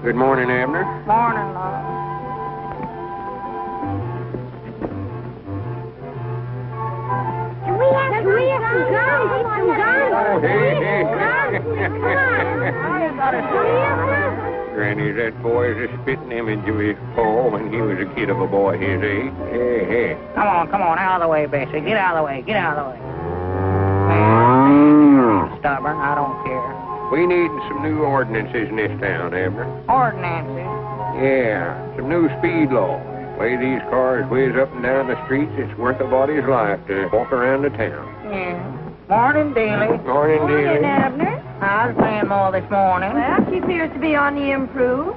Good morning, Abner. Morning, Lum. We have some guns. Oh, hey. Come on. Granny, that boy is a spitting image of his pa when he was a kid of a boy his age. Hey. Come on, out of the way, Bessie. Get out of the way. Stubborn, I don't care. We need some new ordinances in this town, Abner. Ordinances. Yeah, some new speed law. Way these cars whiz up and down the streets, it's worth a body's life to walk around the town. Yeah. Morning, Dealey. Morning, Dealey. Abner. How's Grandma this morning? Well, she appears to be on the improve.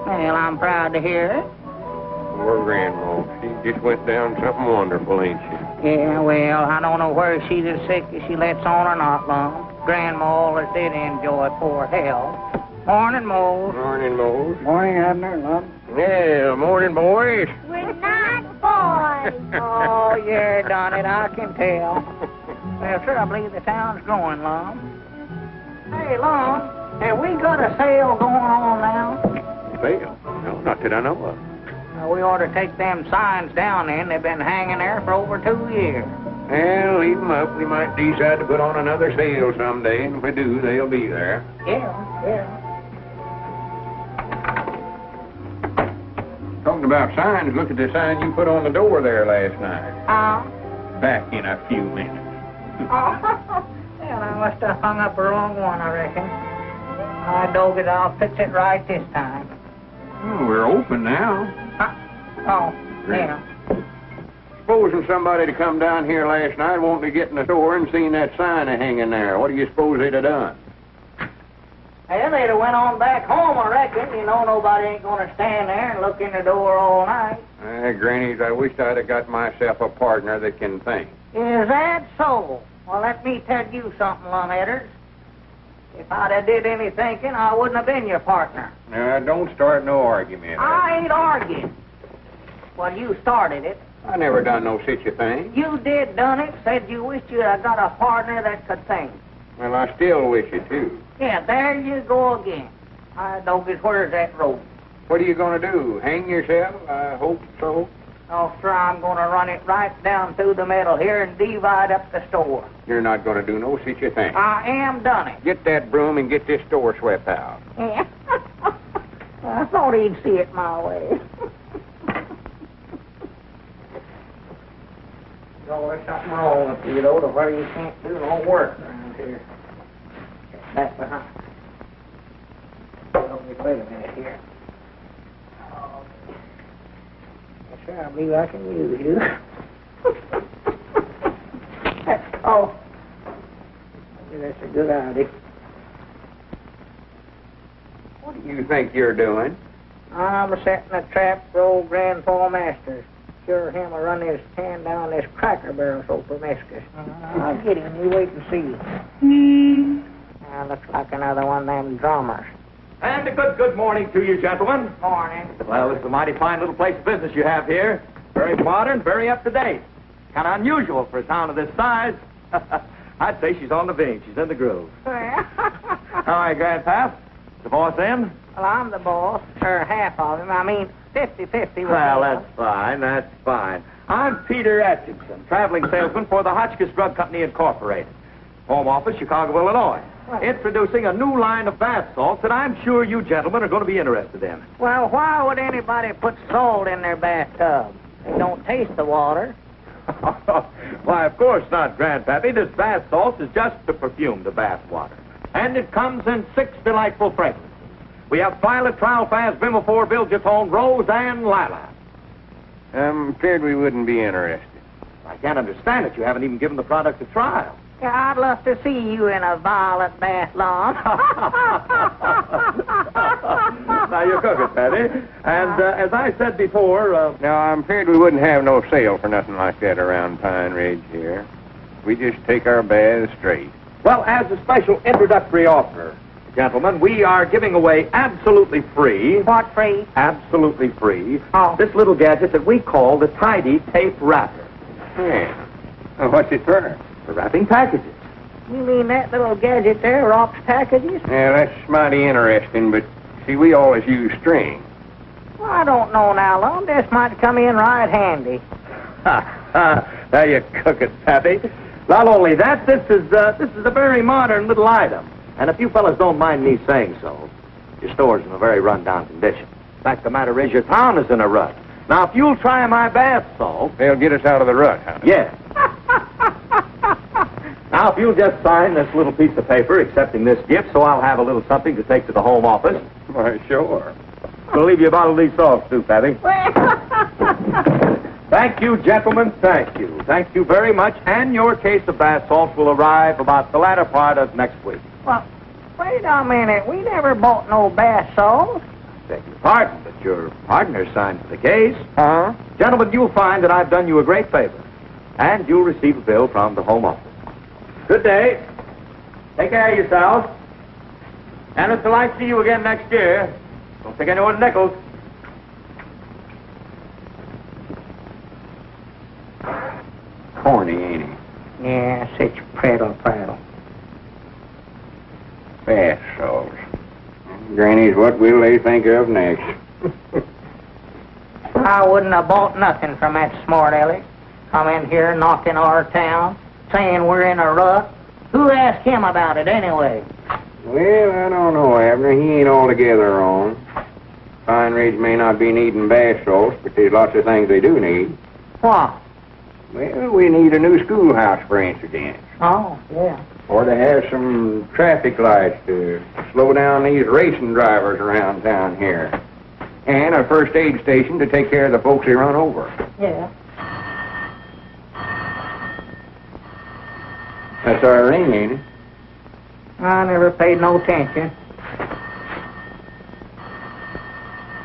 Well, I'm proud to hear it. Poor Grandma. She just went down something wonderful, ain't she? Yeah, well, I don't know whether she's as sick as she lets on or not, Lum. Grandma always did enjoy poor health. Morning, Mose. Morning, Mose. Morning, Abner, Lum. Yeah, morning, boys. We're not boys. Oh, yeah, done it, I can tell. Well, sir, I believe the town's growing, Lum. Hey, Lum, have we got a sale going on now? Sale? No, not that I know of. We ought to take them signs down then. They've been hanging there for over 2 years. Well, leave them up. We might decide to put on another sale someday, and if we do, they'll be there. Yeah. Talking about signs, look at the sign you put on the door there last night. Back in a few minutes. Well, I must have hung up the wrong one, I reckon. I dog it, I'll fix it right this time. Oh, we're open now. Oh, yeah. Supposing somebody to come down here last night wanting to get in the store and seen that sign hanging there, what do you suppose they'd have done? Well, they'd have went on back home, I reckon. You know, nobody ain't going to stand there and look in the door all night. Grannies, I wish I'd have got myself a partner that can think. Is that so? Well, let me tell you something, Lumheaders. If I'd have did any thinking, I wouldn't have been your partner. Now, don't start no argument. I ain't arguing. Well, you started it. I never done no such a thing. You did done it. Said you wished you'd have got a partner that could think. Well, I still wish it, too. Yeah, there you go again. I don't get where's that rope. What are you going to do? Hang yourself? I hope so. Oh, sir, I'm going to run it right down through the middle here and divide up the store. You're not going to do no such a thing. I am done it. Get that broom and get this store swept out. Yeah. I thought he'd see it my way. Oh, there's something wrong with you, though, to where you can't do no work around here. Get back behind. Oh, wait a minute here. Oh, yes, sir, I believe I can use you. Oh, maybe that's a good idea. What do you think you're doing? I'm setting a trap for old Grandpa Masters. Sure him will run his hand down this cracker barrel so promiscuous. I'll get him. You wait and see. Looks like another one of them drummers. And a good morning to you, gentlemen. Morning. Well, it's a mighty fine little place of business you have here. Very modern, very up to date. Kind of unusual for a town of this size. I'd say she's on the vein. She's in the groove. All right, Grandpa. The boss in? Well, I'm the boss, or half of him. I mean, 50-50. Well, that's fine. I'm Peter Atkinson, traveling salesman for the Hotchkiss Drug Company Incorporated. Home office, Chicago, Illinois. Introducing a new line of bath salts that I'm sure you gentlemen are going to be interested in. Well, why would anybody put salt in their bathtub? They don't taste the water. Why, of course not, Grandpappy. This bath salt is just to perfume the bath water. And it comes in 6 delightful fragrances. We have violet, trialfaz, vimofor, bilgetone, rose, and lilac. I'm afraid we wouldn't be interested. I can't understand it. You haven't even given the product a trial. Yeah, I'd love to see you in a violet bath, Lum. Now, you're cooking, Patty. And as I said before... No, I'm afraid we wouldn't have no sale for nothing like that around Pine Ridge here. We just take our baths straight. Well, as a special introductory offer, gentlemen, we are giving away absolutely free... What free? Absolutely free. Oh. This little gadget that we call the Tidy Tape Wrapper. Yeah. Well, what's it for? For wrapping packages. You mean that little gadget there wraps packages? Yeah, that's mighty interesting, but See, we always use string. Well, I don't know now, Lum. This might come in right handy. There you cook it, Pappy. Not only that, this is a very modern little item. And if you fellas don't mind me saying so, your store's in a very run-down condition. Fact of the matter is, your town is in a rut. Now, if you'll try my bath salt... They'll get us out of the rut, huh? Yeah. Now, if you'll just sign this little piece of paper accepting this gift, so I'll have a little something to take to the home office. Why, sure. I'll leave you a bottle of these salts, too, Patty. Thank you, gentlemen. Thank you. Thank you very much. And your case of bath salts will arrive about the latter part of next week. Well, wait a minute. We never bought no bath salts. Beg your pardon, but your partner signed for the case. Huh? Gentlemen, you'll find that I've done you a great favor. And you'll receive a bill from the home office. Good day. Take care of yourselves. And until I see you again next year, don't take any more nickels. Corny, ain't he? Yeah, such prattle. Bath salts. Grannies, what will they think of next? I wouldn't have bought nothing from that smart aleck. Come in here knocking our town, saying we're in a rut. Who asked him about it anyway? Well, I don't know, Abner. He ain't altogether wrong. Pine Ridge may not be needing bath salts, but there's lots of things they do need. What? Well, we need a new schoolhouse, for instance. Oh, yeah. Or to have some traffic lights to slow down these racing drivers around town here. And a first aid station to take care of the folks they run over. Yeah. That's our ring, ain't it? I never paid no attention.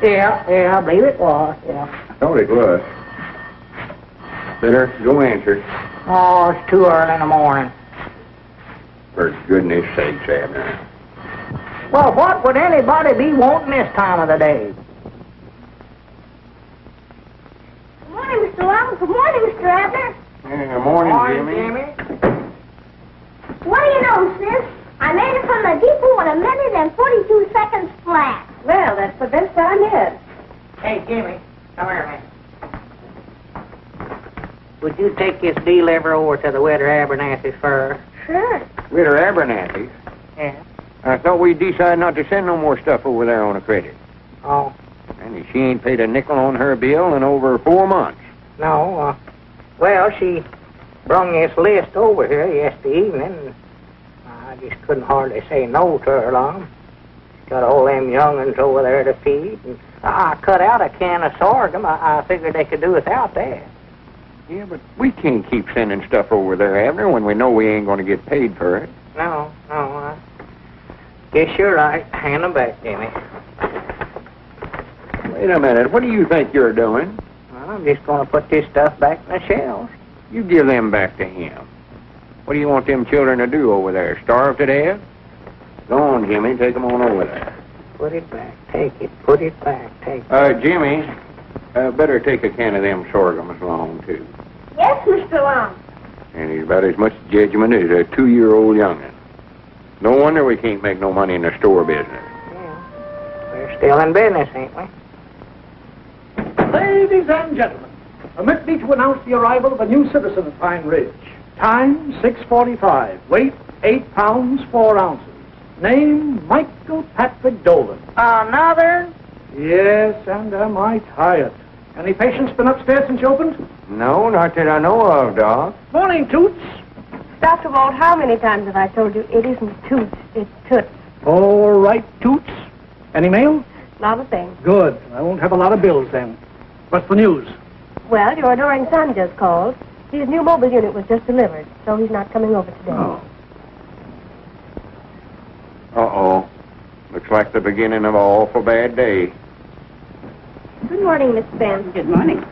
Yeah, I believe it was, yeah. I thought it was. Better go answer. Oh, it's too early in the morning. For goodness sakes, Abner. Well, what would anybody be wanting this time of the day? Good morning, Mr. Lum. Good morning, Mr. Abner. Yeah, morning, Jimmy. What do you know, sis? I made it from the depot in 1 minute and 42 seconds flat. Well, that's the best time yet. Hey, Jimmy, come here, man. Would you take this deliver over to the Widder Abernathy's first? Sure. Widder Abernathy's? Yeah. I thought we decided not to send no more stuff over there on a credit. Oh, And she ain't paid a nickel on her bill in over 4 months. no. Well, she brung this list over here yesterday evening. And I just couldn't hardly say no to her, Lum. She's got all them young'uns over there to feed. And I cut out a can of sorghum. I figured they could do without that. Yeah, but we can't keep sending stuff over there, Abner, when we know we ain't going to get paid for it. No, I guess you're right. Hand them back, Jimmy. Wait a minute. What do you think you're doing? Well, I'm just going to put this stuff back in the shelves. You give them back to him. What do you want them children to do over there? Starve to death? Go on, Jimmy. Take them on over there. Put it back. Take it. Put it back. Take it. Jimmy, better take a can of them sorghums along, too. Yes, Mr. Lum. And he's about as much judgment as a 2-year-old young'un. No wonder we can't make no money in the store business. Yeah. We're still in business, ain't we? Ladies and gentlemen, permit me to announce the arrival of a new citizen at Pine Ridge. Time, 6:45. Weight, 8 pounds, 4 ounces. Name, Michael Patrick Dolan. Another? Yes, and am I tired. Any patients been upstairs since you opened? No, not that I know of, Doc. Morning, Toots. Dr. Walt, how many times have I told you it isn't Toots, it's Toots? All right, Toots. Any mail? Not a thing. Good. I won't have a lot of bills then. What's the news? Well, your adoring son just called. His new mobile unit was just delivered, so he's not coming over today. Oh. Uh-oh. Looks like the beginning of an awful bad day. Good morning, Miss Spence. Good morning.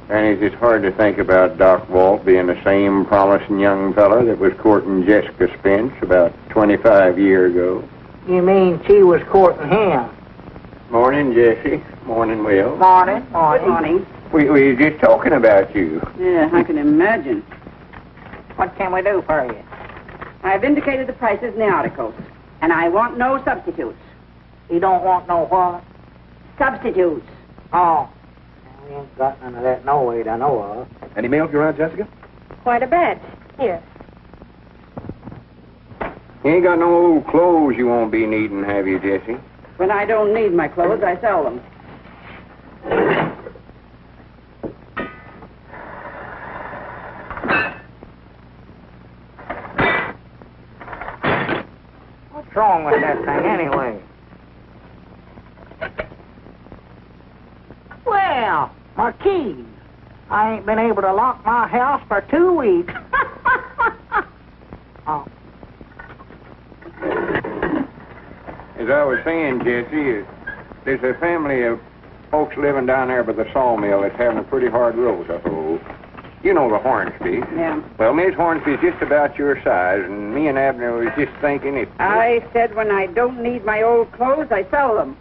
And it's hard to think about Doc Walt being the same promising young fella that was courting Jessica Spence about 25 years ago. You mean she was courting him? Morning, Jessie. Morning, Will. Morning. Good morning. We were just talking about you. Yeah, I can imagine. What can we do for you? I've indicated the prices in the articles, and I want no substitutes. You don't want no what? Substitutes. Oh. We ain't got none of that no way to know of. Any mail around, Jessica? Quite a batch. Here. You ain't got no old clothes you won't be needing, have you, Jessie? When I don't need my clothes, I sell them. What's wrong with that thing anyway? Well, my keys. I ain't been able to lock my house for 2 weeks. Oh. As I was saying, Jesse, there's a family of folks living down there by the sawmill that's having a pretty hard road to hoe. You know the Hornsby. Yeah. Well, Miss Hornsby's just about your size, and me and Abner was just thinking if... I said when I don't need my old clothes, I sell them.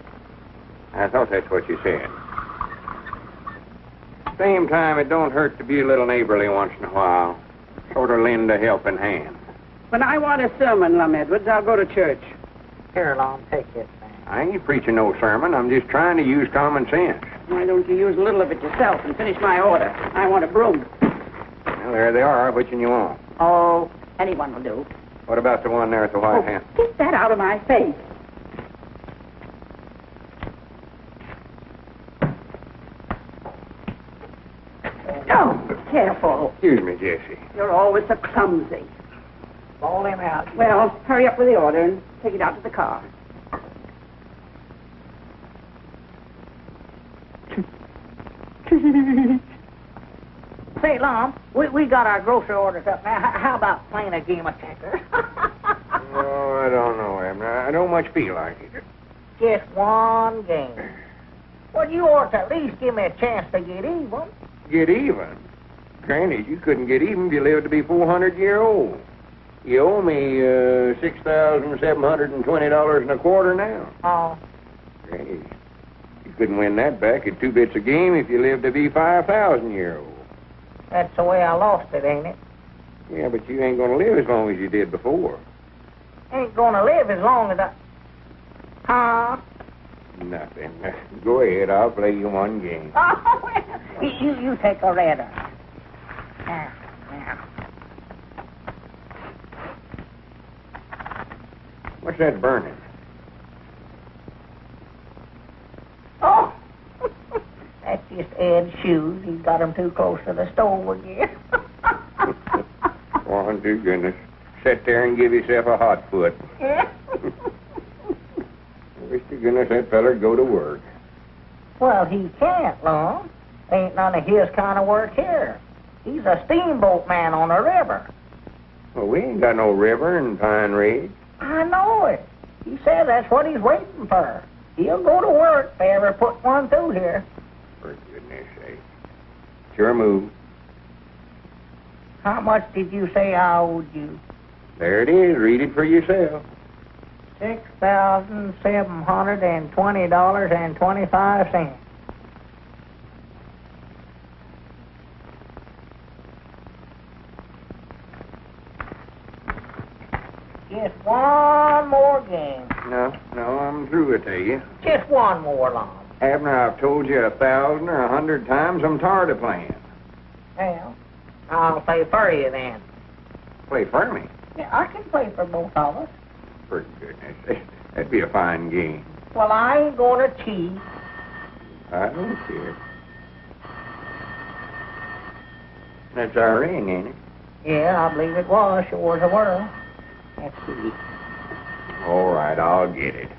I thought that's what you said. Same time, it don't hurt to be a little neighborly once in a while. Sort of lend a helping hand. When I want a sermon, Lum Edwards, I'll go to church. Here, Lum, take this thing. I ain't preaching no sermon. I'm just trying to use common sense. Why don't you use a little of it yourself and finish my order? I want a broom. Well, there they are. Which one you want? Oh, anyone will do. What about the one there at the White House? Get that out of my face. Oh, careful. Excuse me, Jessie. You're always so clumsy. Ball him out. Well, hurry up with the order and take it out to the car. Say, Lum, we got our grocery orders up now. How about playing a game of checkers? Oh, I don't know, Abner. I don't much feel like it. Just one game. Well, you ought to at least give me a chance to get even. Get even? Granny, you couldn't get even if you lived to be 400 years old. You owe me $6,720.25 now. Oh. Granny, you couldn't win that back at 2 bits a game if you lived to be 5,000 years old. That's the way I lost it, ain't it? Yeah, but you ain't going to live as long as you did before. Ain't gonna live as long as I... Huh? Nothing. Go ahead. I'll play you one game. Oh, well, you take a red one. Now. What's that burning? Oh! That's just Ed's shoes. He's got them too close to the stove again. Oh, to goodness. Sit there and give yourself a hot foot. Yeah. Wish to goodness that feller go to work. Well, he can't, Lum. Ain't none of his kind of work here. He's a steamboat man on the river. Well, we ain't got no river in Pine Ridge. I know it. He said that's what he's waiting for. He'll go to work if they ever put one through here. For goodness sake. Sure move. How much did you say I owed you? There it is. Read it for yourself. $6,720.25. Just one more game. No, I'm through with you. Just one more, Lum. Abner, I've told you 1,000 or 100 times I'm tired of playing. Well, I'll play for you then. Play for me? Yeah, I can play for both of us. For goodness sake. That'd be a fine game. Well, I ain't gonna cheat. I don't care. That's our ring, ain't it? Yeah, I believe it was. Sure as a whirl. Let's see. All right, I'll get it.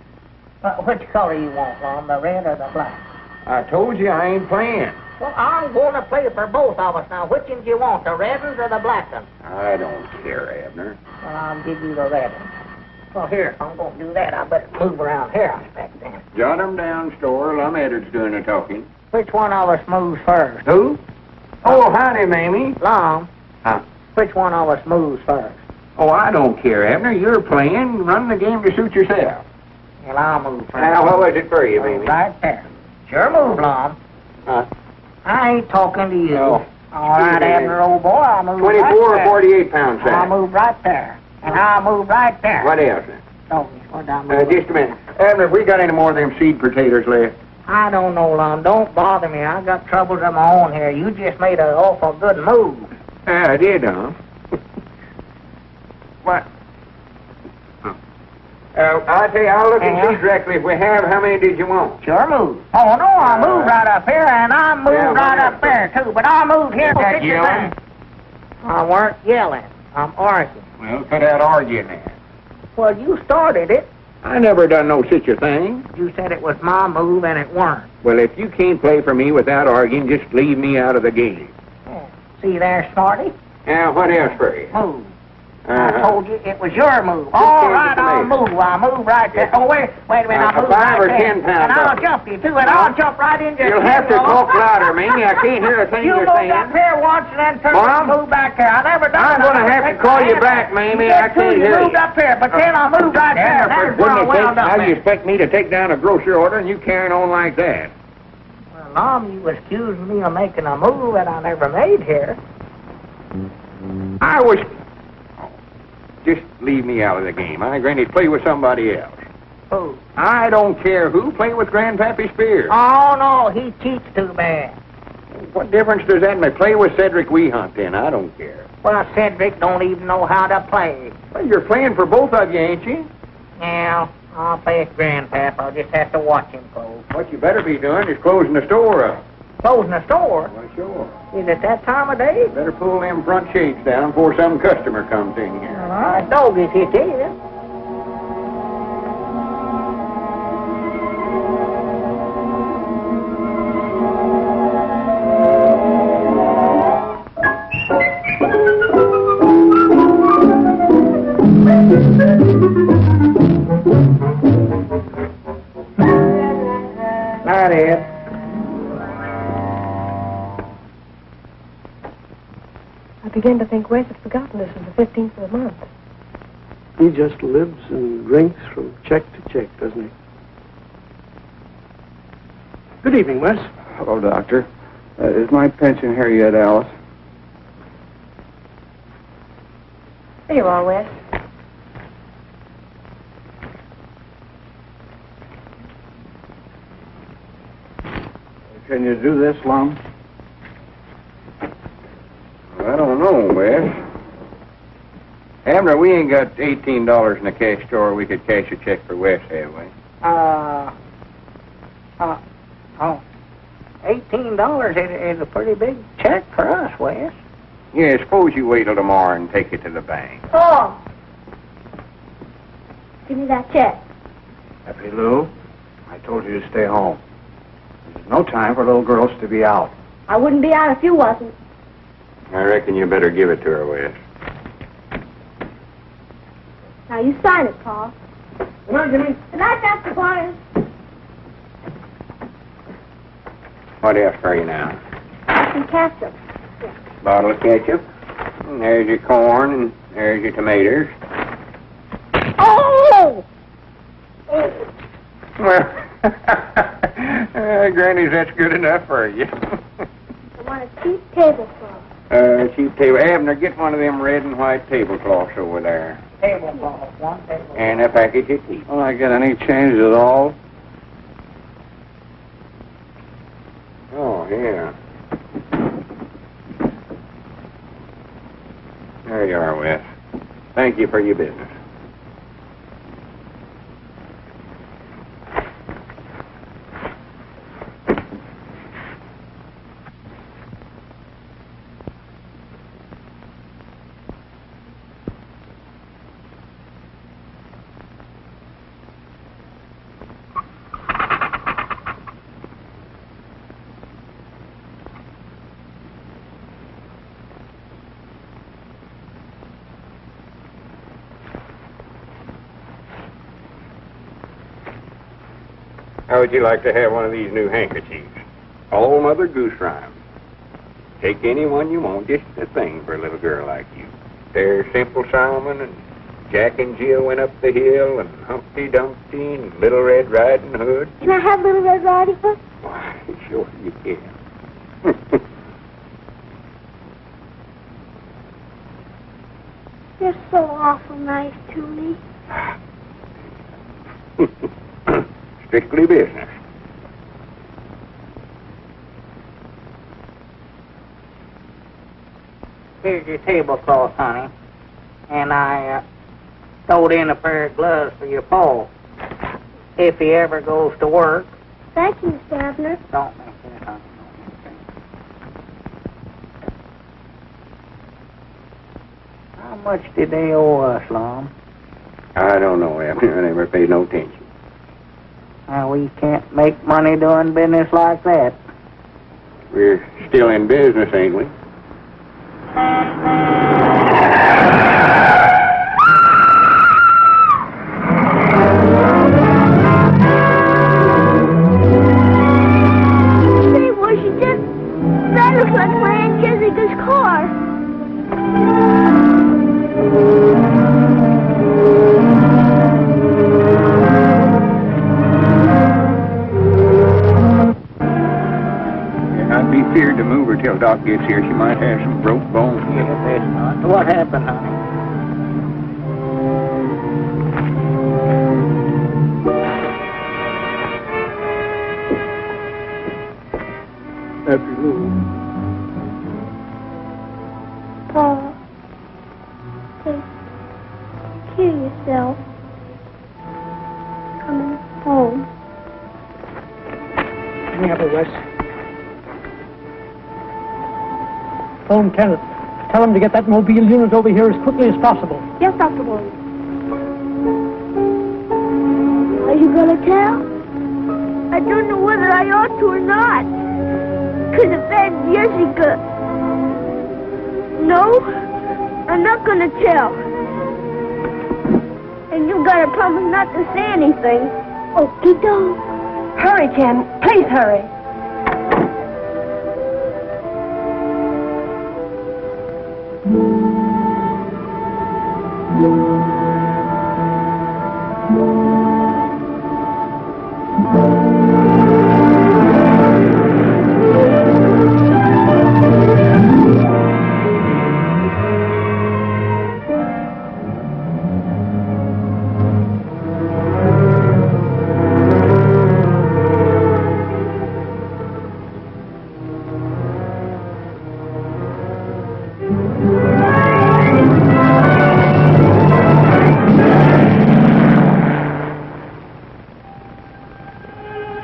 Which color you want, Lum, the red or the black? I told you I ain't playing. Well, I'm going to play for both of us now. Which ones you want, the red ones or the black ones? I don't care, Abner. Well, I'll give you the red ones. Well, here, if I'm going to do that, I better move around here, I expect then. Jot 'em down, store. Lum Edwards doing the talking. Which one of us moves first? Who? Oh, howdy, Mamie. Lum. Huh? Which one of us moves first? Oh, I don't care, Abner. You're playing. Run the game to suit yourself. Well, I'll move first. Now, what was it for you, Mamie? Right there. Sure move, Lum. Huh? I ain't talking to you. Oh. All right, Abner, old boy, I'll move 24 right or there. 48 pound sack? I'll move right there. And I'll move right there. What else? Oh, what I move? Just a minute. Abner, have we got any more of them seed potatoes left? I don't know, Lum. Don't bother me. I got troubles of my own here. You just made an awful good move. I did, huh? What? I'll tell you, I'll look and see directly if we have. How many did you want? Sure move. Oh, no, I moved right up here, and I moved right up there, too. But I moved here. That yelling? I weren't yelling. I'm arguing. Well, cut out arguing there. Well, you started it. I never done no such a thing. You said it was my move, and it weren't. Well, if you can't play for me without arguing, just leave me out of the game. Oh, see there, Smarty? Now, what else for you? Move. I told you it was your move. All right, I'll move. I'll move right there. Oh, wait a minute. I'll move 5 or right 10 there. pounds. And I'll jump you, too, and I'll jump right in your You'll have to talk louder, Mamie. I can't hear a thing you're saying. You moved up here once and then turned and moved back there. I never done I'm going to have to call you back, Mamie. I can't hear you. You moved up here, but then I moved right there. For goodness sake, how do you expect me to take down a grocery order and you carrying on like that? Well, Mom, you was accusing me of making a move that I never made here. I was... Just leave me out of the game. I Granny, play with somebody else. Who? I don't care who. Play with Grandpappy Spears. Oh, no, he cheats too bad. What difference does that make? Play with Cedric Weehunt, then. I don't care. Well, Cedric don't even know how to play. Well, you're playing for both of you, ain't you? Yeah, I'll play with Grandpap. I'll just have to watch him close. What you better be doing is closing the store up. Closing the store? Well, sure. Is it that time of day? Better pull them front shades down before some customer comes in here. All right, dog, if it is. That is. I begin to think Wes had forgotten this is the 15th of the month. He just lives and drinks from check to check, doesn't he? Good evening, Wes. Hello, Doctor. Is my pension here yet, Alice? There you are, Wes. Can you do this, Lum? I don't know, Wes. Abner, we ain't got $18 in the cash drawer. We could cash a check for Wes, have we? $18 is a pretty big check for us, Wes. Yeah, suppose you wait till tomorrow and take it to the bank. Oh. Give me that check. Happy Lou, I told you to stay home. There's no time for little girls to be out. I wouldn't be out if you wasn't. I reckon you better give it to her, Wes. Now you sign it, Paul. Good night, Jimmy. Good night, Dr. Corners. What else for you now? Some ketchup. Bottle of ketchup. And there's your corn, and there's your tomatoes. Oh! Well, Granny's, that's good enough for you. I want a cheap tablecloth. Cheap table. Abner, get one of them red and white tablecloths over there. Tablecloth, one tablecloth. And a package of tea. Will I get any change at all? Oh, yeah. There you are, Wes. Thank you for your business. How would you like to have one of these new handkerchiefs? Old Mother Goose rhyme. Take any one you want, just a thing for a little girl like you. There's Simple Simon, and Jack and Jill went up the hill, and Humpty Dumpty, and Little Red Riding Hood. Can I have Little Red Riding Hood? Why, sure you can. You're so awful nice to me. Strictly business. Here's your tablecloth, honey. And I stowed in a pair of gloves for your Paul. If he ever goes to work. Thank you, Mr. Abner. Don't mention it, honey. How much did they owe us, Lum? I don't know, Abner. I never paid no attention. Well, we can't make money doing business like that. We're still in business, ain't we? Say, Washington, that looks like my Aunt Jessica's car. I'd be feared to move her till Doc gets here. She might have some broke bones. Yeah, that's not. What happened, honey? Happy Lou. Paul, take care of yourself. Coming home. Give me up, Wes. Phone Kenneth. Tell him to get that mobile unit over here as quickly as possible. Yes, Dr. Williams. Are you going to tell? I don't know whether I ought to or not. Because of Aunt Jessica. No, I'm not going to tell. And you've got to promise not to say anything. Okie doke. Hurry, Ken. Please hurry.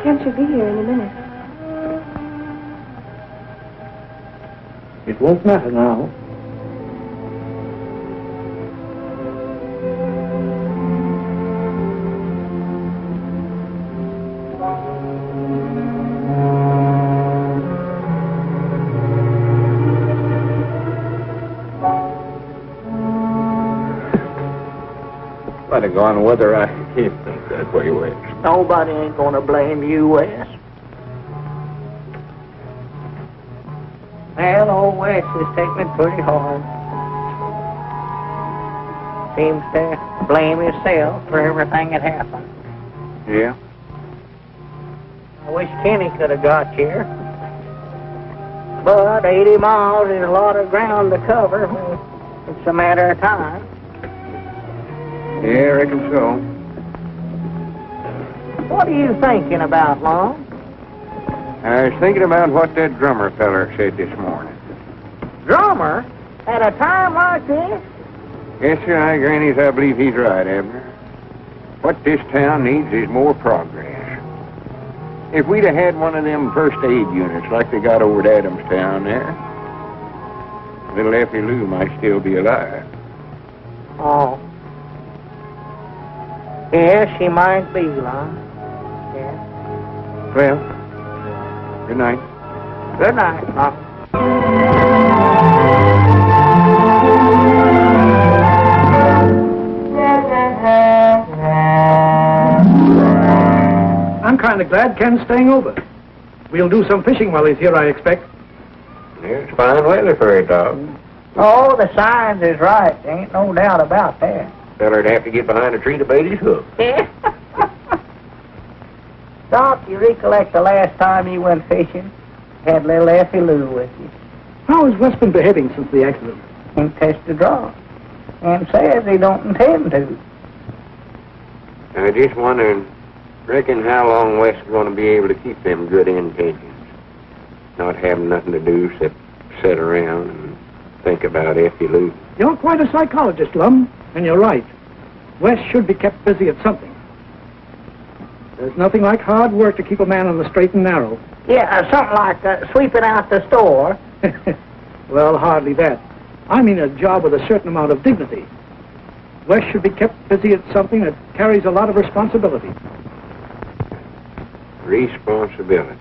Ken should be here in a minute. It won't matter now. Might have gone whether I can't think that way, Wes. Nobody ain't going to blame you, Wes. Well, old Wes is taking it pretty hard. Seems to blame himself for everything that happened. Yeah? I wish Kenny could have got here. But 80 miles is a lot of ground to cover. It's a matter of time. Yeah, I reckon so. What are you thinking about, Lum? I was thinking about what that drummer feller said this morning. Drummer? At a time like this? Yes, sir, Granny's, I believe he's right, Abner. What this town needs is more progress. If we'd have had one of them first aid units like they got over at Adamstown there, little Effie Lou might still be alive. Oh. Yes, she might be, Lum. Yeah. Well, good night. Good night, Lum. I'm kind of glad Ken's staying over. We'll do some fishing while he's here, I expect. Yeah, it's fine weather for a dog. Oh, the signs is right. There ain't no doubt about that. Feller'd have to get behind a tree to bait his hook. Yeah. Doc, you recollect the last time you went fishing? Had little Effie Lou with you. How has Wes been behaving since the accident? And test the draw. And says he don't intend to. I just wondering, reckon how long West's going to be able to keep them good intentions? Not having nothing to do except sit around and think about Effie Lou. You're quite a psychologist, Lum, and you're right. West should be kept busy at something. There's nothing like hard work to keep a man on the straight and narrow. Yeah, something like sweeping out the store. Well, hardly that. I mean a job with a certain amount of dignity. West should be kept busy at something that carries a lot of responsibility. Responsibility.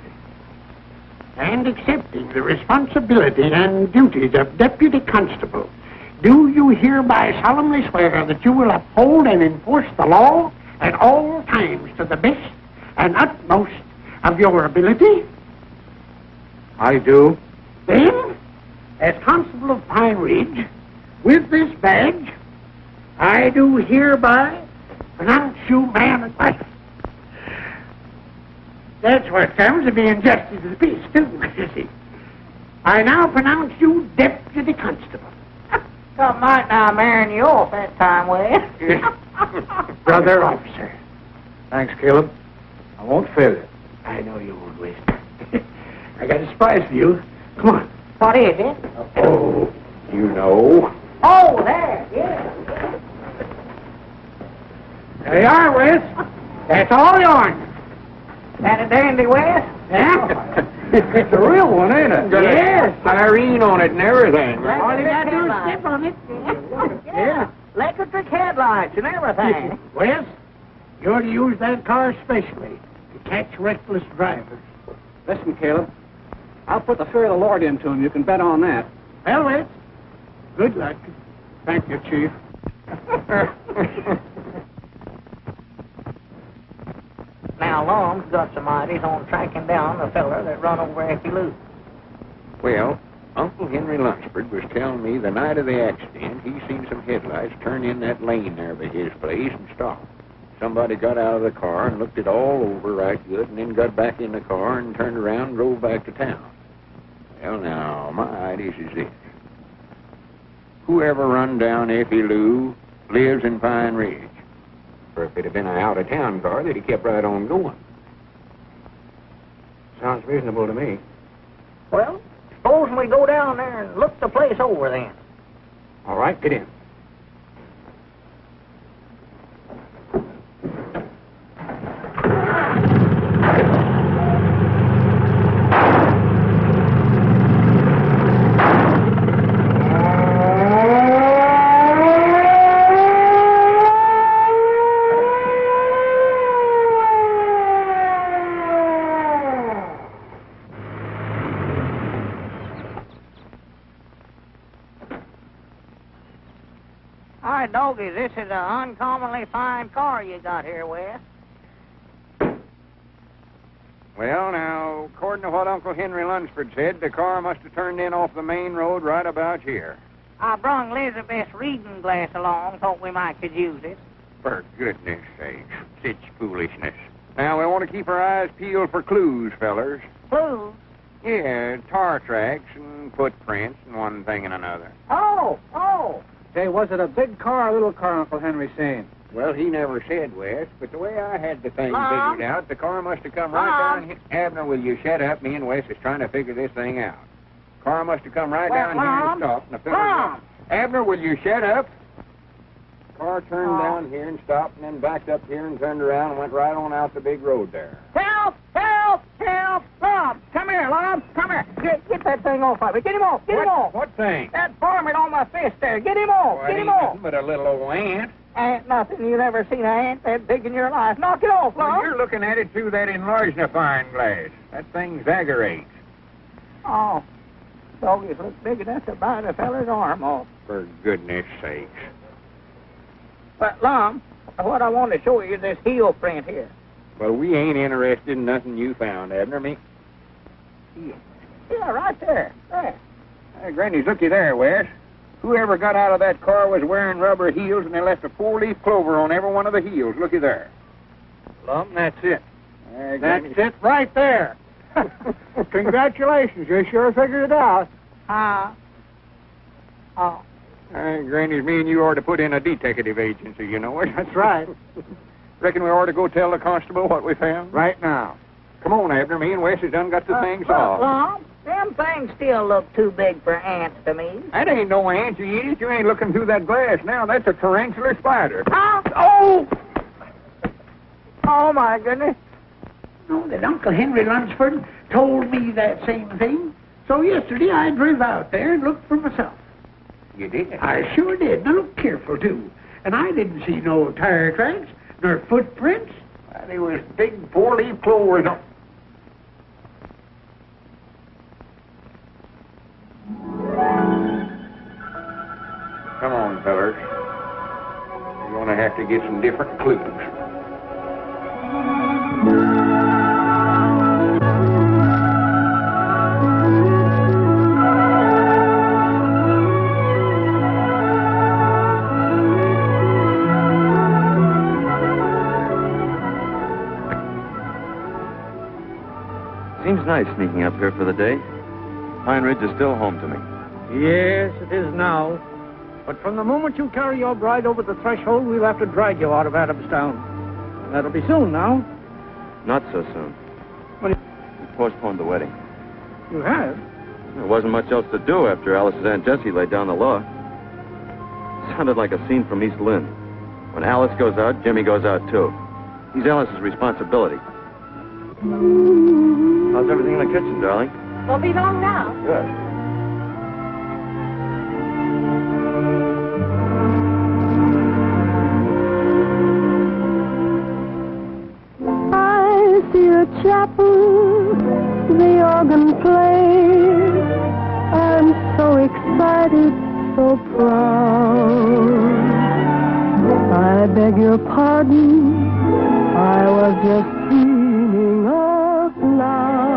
And accepting the responsibility and duties of deputy constable, do you hereby solemnly swear that you will uphold and enforce the law at all times to the best and utmost of your ability? I do. Then, as constable of Pine Ridge, with this badge, I do hereby pronounce you man of life. That's what comes of being justice of the peace, too, you see. I now pronounce you deputy constable. Something might now marrying you off that time, West. Brother officer. Thanks, Caleb. I won't fail you. I know you won't, West. I got a surprise for you. Come on. What is it? Oh, You know. Oh, there, yeah. there you are, West. That's all yours. That a dandy, West? Yeah? It's a real one, ain't it? Yes. Irene on it and everything. All you got to do is step on it. Yeah. Electric headlights and everything. West, you're to use that car especially to catch reckless drivers. Listen, Caleb. I'll put the fear of the Lord into him. You can bet on that. Well, West, good luck. Thank you, Chief. Now, Long's got some ideas on tracking down the feller that run over Effie Lou. Well, Uncle Henry Lunsford was telling me the night of the accident he seen some headlights turn in that lane there by his place and stop. Somebody got out of the car and looked it all over right good and then got back in the car and turned around and drove back to town. Well, now, my ideas is this. Whoever run down Effie Lou lives in Pine Ridge. For if it had been an out-of-town car, they'd have kept right on going. Sounds reasonable to me. Well, supposing we go down there and look the place over then. All right, get in. Hi, doggy, this is an uncommonly fine car you got here, West. Well, now, according to what Uncle Henry Lunsford said, the car must have turned in off the main road right about here. I brung Elizabeth's reading glass along, thought we might could use it. For goodness sakes, such foolishness. Now, we want to keep our eyes peeled for clues, fellers. Clues? Yeah, tar tracks and footprints and one thing and another. Oh. Say, was it a big car or a little car Uncle Henry seen? Well, he never said, West, but the way I had the thing Mom? figured out, the car must have come right Mom? down here. Abner, will you shut up? Me and West is trying to figure this thing out. Car must have come right Well, down here Mom? and stopped. And the fellas- Mom? Abner, will you shut up? Car turned Oh. down here and stopped and then backed up here and turned around and went right on out the big road there. Help! Lum, come here, Lum, come here. Get that thing off of me. Get him off, get him off. What thing? That varmint on my fist there. Get him off, Well, get it him ain't off. nothing but a little old ant. Ain't nothing you never seen an ant that big in your life. Knock it off, Lum. Well, you're looking at it through that enlarging-a-fine glass. That thing's aggravates. Oh, doggies look big enough to bite a feller's arm off. For goodness sakes. But, Lum, what I want to show you is this heel print here. Well, we ain't interested in nothing you found, Abner. Me. Yeah, right there. There. Hey, Granny's looky there, Wes. Whoever got out of that car was wearing rubber heels, and they left a 4-leaf clover on every one of the heels. Looky there. Lum, that's it. That's it right there. Congratulations, you sure figured it out. Oh. Granny's me and you ought to put in a detective agency, you know it. That's right. Reckon we ought to go tell the constable what we found? Right now. Come on, Abner. Me and Wes has done got the things off. Lum, them things still look too big for ants to me. That ain't no ant, you idiot. You ain't looking through that glass now. That's a tarantula spider. Oh! Oh, my goodness. No, that Uncle Henry Lunsford told me that same thing. So yesterday I drove out there and looked for myself. You did? I sure did. And I looked careful, too. And I didn't see no tire tracks, nor footprints. Well, there was big four-leaf clovers on. Come on, fellers. We're going to have to get some different clues. Seems nice sneaking up here for the day. Pine Ridge is still home to me. Yes, it is now. But from the moment you carry your bride over the threshold, we'll have to drag you out of Adamstown. That'll be soon now. Not so soon. Well, We postponed the wedding. you have? There wasn't much else to do after Alice's Aunt Jessie laid down the law. Sounded like a scene from East Lynne. When Alice goes out, Jimmy goes out too. He's Alice's responsibility. How's everything in the kitchen, darling? Won't be long now. Good. I see a chapel, the organ plays. I'm so excited, so proud. I beg your pardon, I was just dreaming out loud.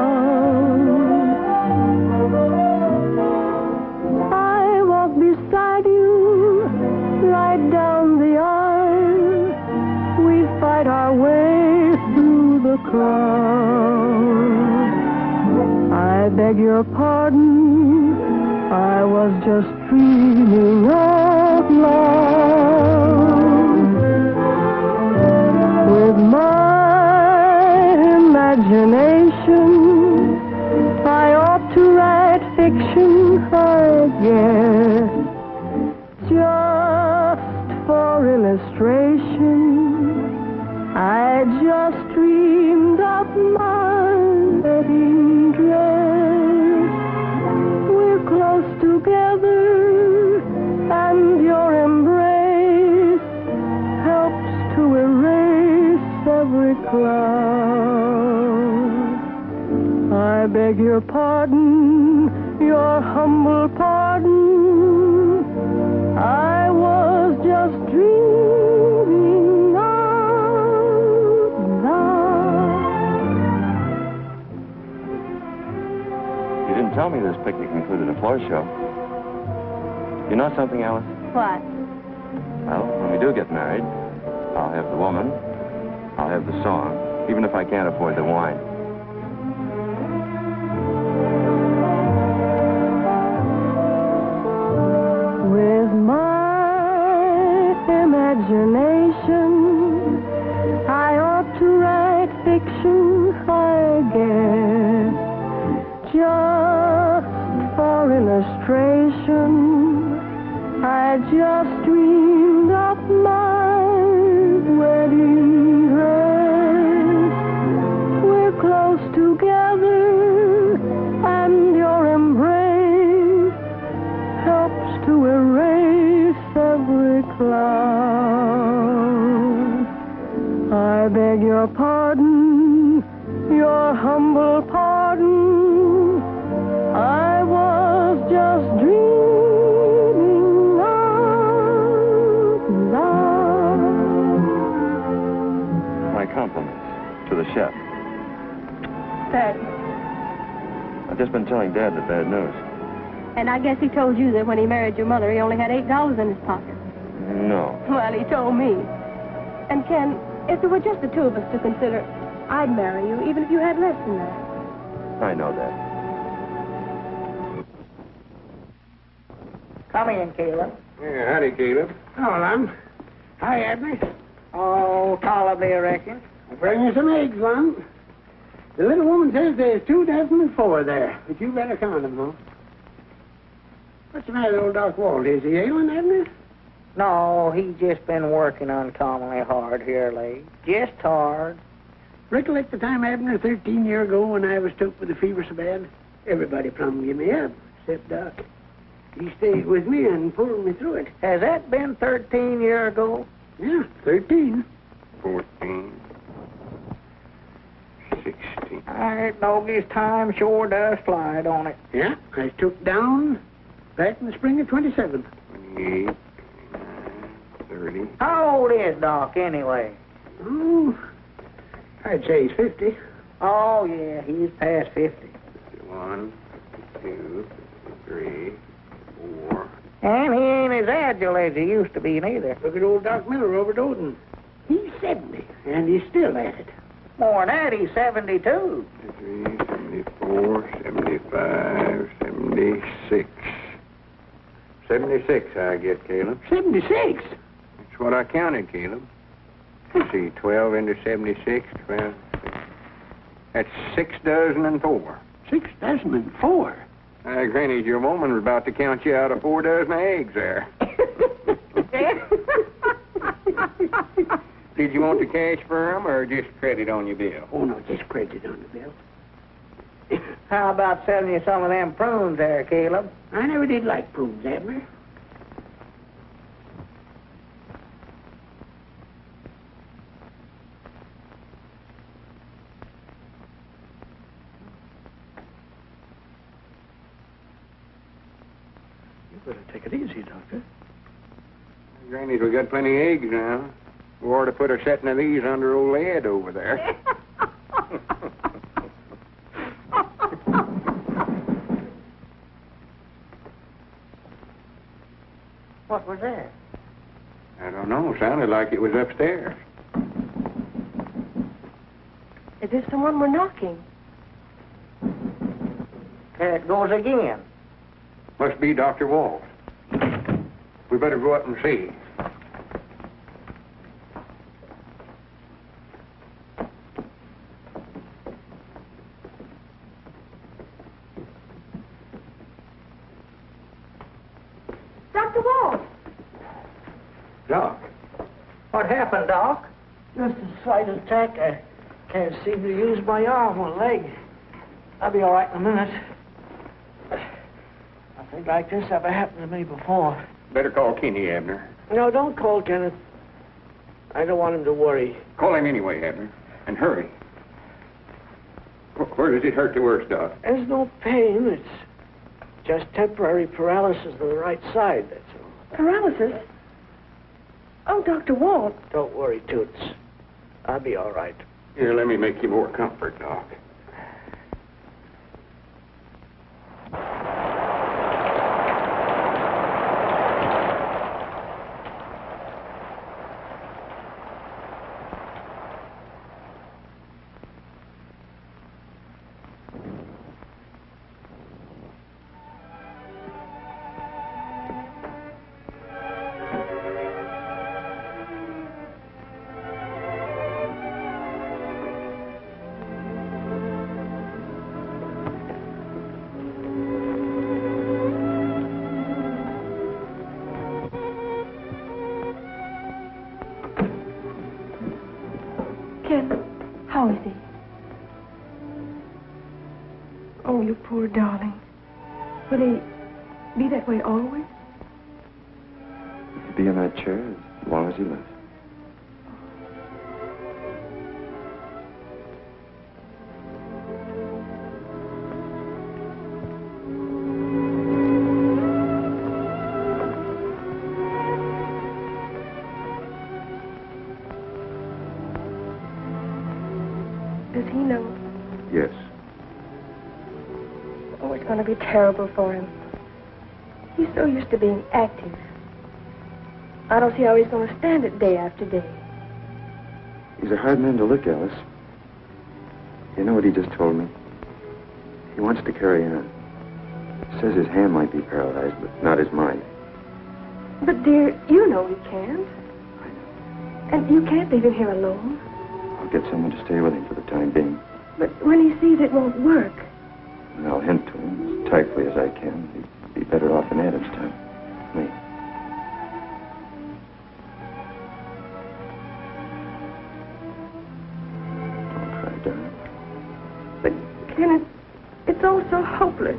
I walk beside you, right down the aisle. We fight our way through the crowd. I beg your pardon, I was just dreaming out loud. With my imagination, I ought to write fiction, I guess. Just for illustration, I just dreamed of my wedding dress. We're close together, and your embrace helps to erase every cloud. I beg your pardon, your humble pardon. I was just dreaming out loud. You didn't tell me this picnic included a floor show. You know something, Alice? What? Well, when we do get married, I'll have the woman, I'll have the song, even if I can't afford the wine. With my imagination, I ought to write fiction, I guess. Just for illustration, I just dreamed of my wedding dress. We're close together, and your embrace helps to erase every cloud. I beg your pardon, your humble pardon. I was just dreaming out loud. My compliments to the chef. Thanks. I've just been telling Dad the bad news. And I guess he told you that when he married your mother, he only had $8 in his pocket. No. Well, he told me. And Ken, if there were just the two of us to consider, I'd marry you, even if you had less than that. I know that. Come in, Caleb. Yeah, howdy, Caleb. Hello, Lum. Hi, Abner. Oh, tolerably, I reckon. I'll bring you some eggs, Lum. The little woman says there's 24 there, but you better count them, huh? What's the matter, old Doc Walt? Is he ailing, Abner? No, he's just been working uncommonly hard here late. Just hard. Recollect the time, Abner, 13 years ago when I was took with the fever so bad? Everybody plumb give me up, except Doc. He stayed with me and pulled me through it. Has that been 13 years ago? Yeah, 13. 14. 16. I know his time sure does fly, don't it? Yeah, I took down back in the spring of 27. 28. 30. How old is Doc, anyway? Oh, I'd say he's 50. Oh, yeah, he's past 50. 1, 2, 3, 4. And he ain't as agile as he used to be, neither. Look at old Doc Miller over at Odin. He's 70, and he's still at it. More than that, he's 72. 73, 74, 75, 76. 76, I get, Caleb. 76? That's what I counted, Caleb. Let's see, 12 into 76, 12. That's 6 dozen and 4. 6 dozen and 4? Granny, your woman was about to count you out of 4 dozen of eggs there. Did you want the cash for them or just credit on your bill? Oh, no, just credit on the bill. How about selling you some of them prunes there, Caleb? I never did like prunes, Abner. You better take it easy, Doctor. Granny's, we got plenty of eggs now. We ought to put a setting of these under old Ed over there. What was that? I don't know. Sounded like it was upstairs. Is this someone we're knocking? There it goes again. Must be Dr. Walt. We better go up and see. Dr. Walt! Doc. What happened, Doc? Just a slight attack. I can't seem to use my arm or leg. I'll be all right in a minute. Nothing like this ever happened to me before. Better call Kenny, Abner. No, don't call Kenneth. I don't want him to worry. Call him anyway, Abner. And hurry. Where does it hurt the worst, Doc? There's no pain. It's just temporary paralysis on the right side, that's all. Paralysis? Oh, Dr. Walt. Don't worry, Toots. I'll be all right. Here, let me make you more comfort, Doc. How is he? Oh, you poor darling. Will he be that way always? He'll be in that chair as long as he lives. Does he know? Yes. Oh, it's going to be terrible for him. He's so used to being active. I don't see how he's going to stand it day after day. He's a hard man to look, Alice. You know what he just told me? He wants to carry on. Says his hand might be paralyzed, but not his mind. But, dear, you know he can't. And you can't leave him here alone. I'll get someone to stay with him for the time being. But when he sees it won't work. And I'll hint to him as tightly as I can. He'd be better off in Adam's town. Me. Don't cry, darling. But, Kenneth, it's all so hopeless.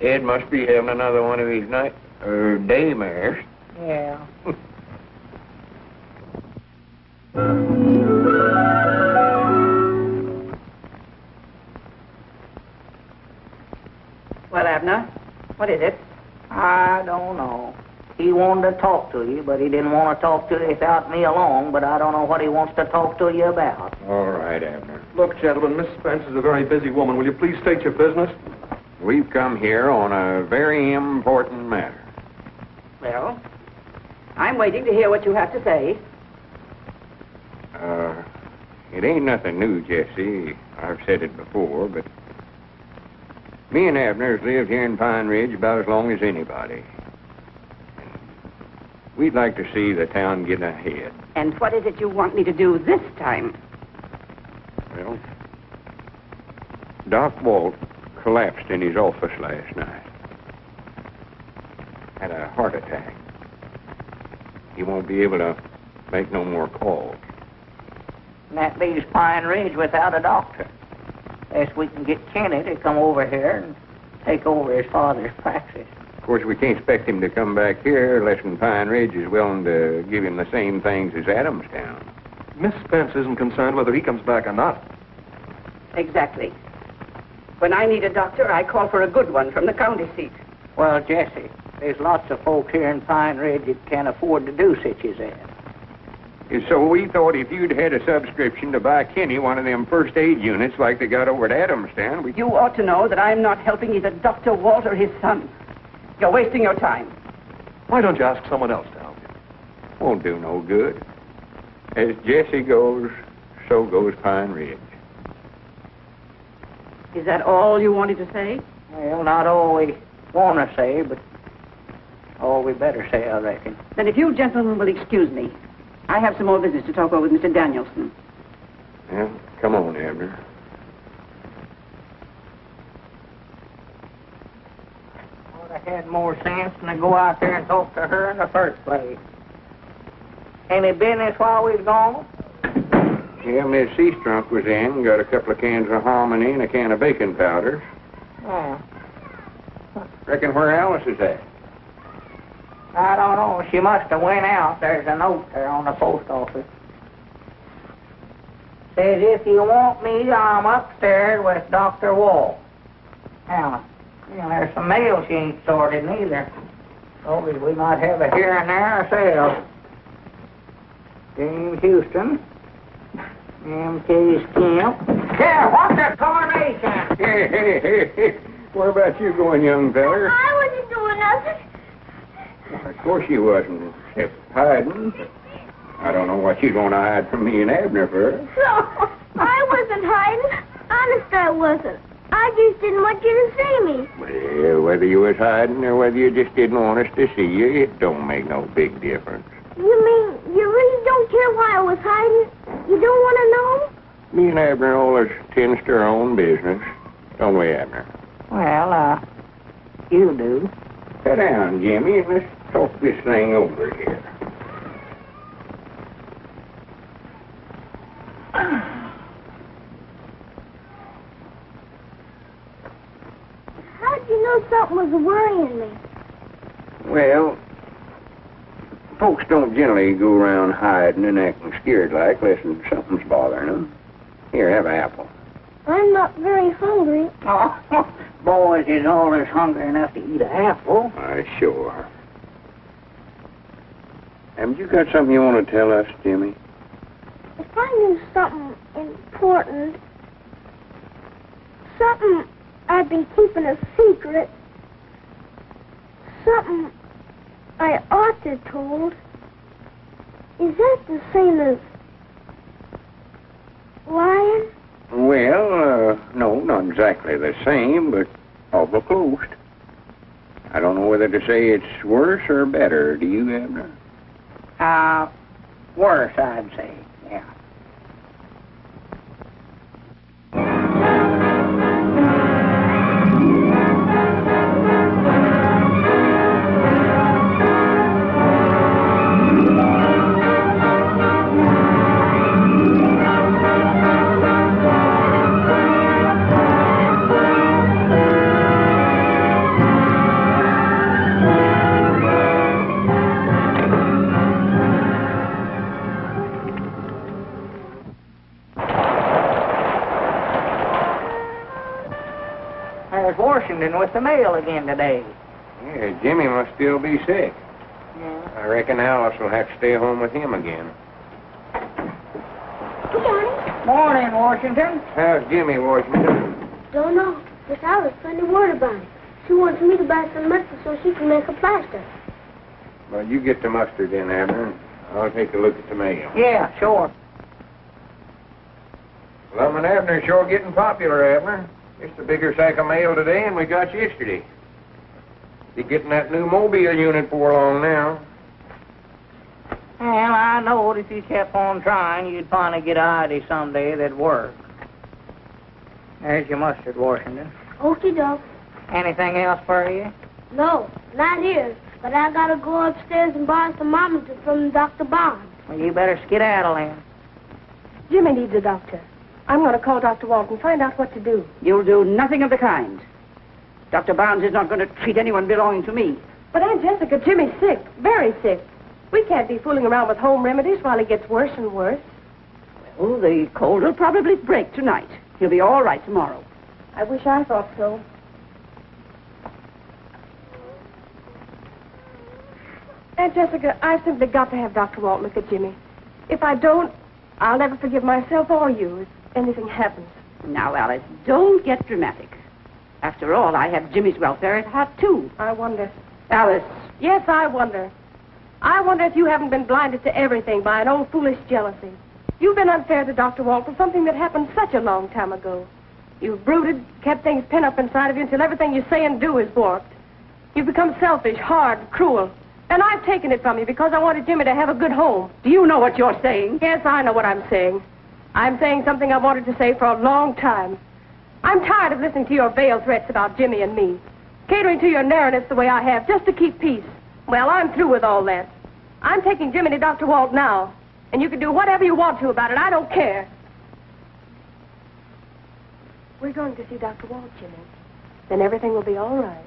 Ed must be having another one of his night or daymares. Yeah. Well, Abner, what is it? I don't know. He wanted to talk to you, but he didn't want to talk to you without me along, but I don't know what he wants to talk to you about. All right, Abner. Look, gentlemen, Miss Spence is a very busy woman. Will you please state your business? We've come here on a very important matter. Well, I'm waiting to hear what you have to say. It ain't nothing new, Jesse. I've said it before, but me and Abner's lived here in Pine Ridge about as long as anybody. We'd like to see the town get ahead. And what is it you want me to do this time? Well, Doc Walt collapsed in his office last night. Had a heart attack. He won't be able to make no more calls. And that leaves Pine Ridge without a doctor. Unless we can get Kenny to come over here and take over his father's practice. Of course, we can't expect him to come back here unless Pine Ridge is willing to give him the same things as Adamstown. Miss Spence isn't concerned whether he comes back or not. Exactly. When I need a doctor, I call for a good one from the county seat. Well, Jesse, there's lots of folks here in Pine Ridge that can't afford to do such as that. And so we thought if you'd had a subscription to buy Kenny one of them first aid units like they got over at Adamstown, we... You ought to know that I'm not helping either Dr. Walt or his son. You're wasting your time. Why don't you ask someone else to help you? Won't do no good. As Jesse goes, so goes Pine Ridge. Is that all you wanted to say? Well, not all we want to say, but all we better say, I reckon. Then if you gentlemen will excuse me, I have some more business to talk over with Mr. Danielson. Well, come on, Abner. Would have had more sense than to go out there and talk to her in the first place. Any business while we've gone? Yeah, Miss Seastrunk was in, got a couple of cans of hominy and a can of baking powders. Yeah. Reckon where Alice is at? I don't know. She must have went out. There's a note there on the post office. Says, if you want me, I'm upstairs with Dr. Wall. Now, there's some mail she ain't sorted neither. So we might have a here and there ourselves. James Houston. M.K. Skimp. Yeah, what's the coronation? Hey. Where about you going, young feller? I wasn't doing nothing. Well, of course you wasn't, except hiding. I don't know what you'd want to hide from me and Abner for. No, I wasn't hiding. Honest, I wasn't. I just didn't want you to see me. Well, whether you was hiding or whether you just didn't want us to see you, it don't make no big difference. You mean you really don't care why I was hiding? You don't want to know? Me and Abner always tends to our own business. Don't we, Abner? Well, you do. Sit down, Jimmy, and let's talk this thing over here. How'd you know something was worrying me? Well, Folks don't generally go around hiding and acting scared like unless something's bothering them. Here, have an apple. I'm not very hungry. Oh, boys is always hungry enough to eat an apple. Why, sure. Haven't you got something you want to tell us, Jimmy? If I knew something important, something I've been keeping a secret, something I ought to have told, is that the same as lying? Well, no, not exactly the same, but awful close. I don't know whether to say it's worse or better. Do you, Abner? Worse, I'd say, yeah. There's Washington with the mail again today. Yeah, Jimmy must still be sick. Yeah. I reckon Alice will have to stay home with him again. Good morning. Morning, Washington. How's Jimmy, Washington? Don't know. Miss Alice sent a word about it. She wants me to buy some mustard so she can make a plaster. Well, you get the mustard in, Abner, and I'll take a look at the mail. Yeah, sure. Lum and Abner sure getting popular, Abner. Just a bigger sack of mail today than we got yesterday. Be getting that new mobile unit for long now. Well, I knowed if you kept on trying, you'd finally get an idea someday that'd work. There's your mustard, Washington. Okie doke. Anything else for you? No, not here. But I gotta go upstairs and borrow some thermometer from Dr. Bond. Well, you better skedaddle then. Jimmy needs a doctor. I'm going to call Dr. Walt and find out what to do. You'll do nothing of the kind. Dr. Barnes is not going to treat anyone belonging to me. But Aunt Jessica, Jimmy's sick, very sick. We can't be fooling around with home remedies while he gets worse and worse. Well, the cold will probably break tonight. He'll be all right tomorrow. I wish I thought so. Aunt Jessica, I've simply got to have Dr. Walt look at Jimmy. If I don't, I'll never forgive myself or you if anything happens. Now, Alice, don't get dramatic. After all, I have Jimmy's welfare at heart, too. I wonder. Alice. Yes, I wonder. I wonder if you haven't been blinded to everything by an old foolish jealousy. You've been unfair to Dr. Walt for something that happened such a long time ago. You've brooded, kept things pent up inside of you until everything you say and do is warped. You've become selfish, hard, cruel. And I've taken it from you because I wanted Jimmy to have a good home. Do you know what you're saying? Yes, I know what I'm saying. I'm saying something I've wanted to say for a long time. I'm tired of listening to your veiled threats about Jimmy and me. Catering to your narrowness the way I have, just to keep peace. Well, I'm through with all that. I'm taking Jimmy to Dr. Walt now. And you can do whatever you want to about it. I don't care. We're going to see Dr. Walt, Jimmy. Then everything will be all right.